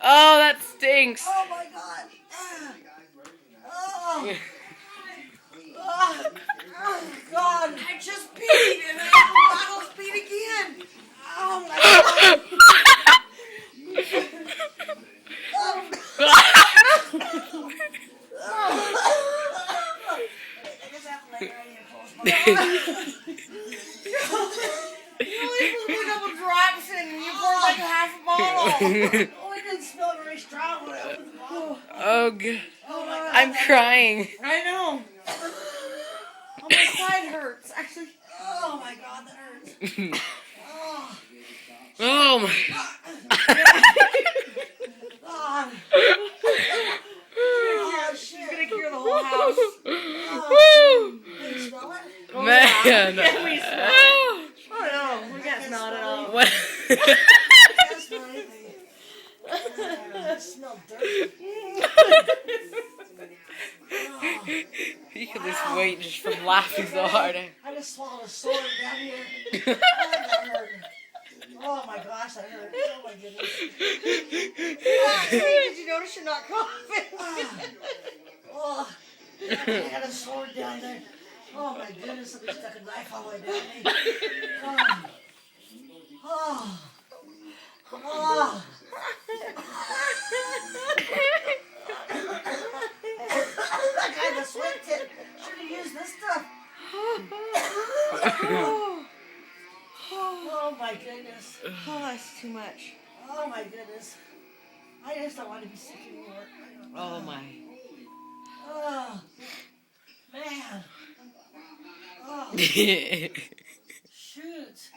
Oh, that stinks. Oh my God. Oh. Oh God. I just peed and I almost peed again. Oh my God. I just have to lay right here close my eyes. You only put a couple drops in and you poured like half a bottle. Oh, it didn't smell very strong when I opened the bottle. Oh, God. Oh my God. I'm crying. I know. Oh, my side hurts. Actually. Oh my God, that hurts. Oh. Oh, my. God. Oh, shit. It's gonna cure the whole house. Oh. Can you smell it? Oh, man. Can we smell it? Oh no, we can't smell it at all. What? I can't smell anything. I smell dirty. You can lose weight just from laughing so hard. I just swallowed a sword down here. Oh, that hurt. Oh my gosh, that hurt. Oh my goodness. Did you notice you're not coughing? Oh, I had a sword down there. Oh my goodness, somebody stuck a knife all the way down me. Oh. Oh. That kind of sweat tip. Should have used this stuff. Oh my goodness. Oh, that's too much. Oh my goodness. I just don't want to be sick anymore. Oh, my. Oh, man. Oh, shoot.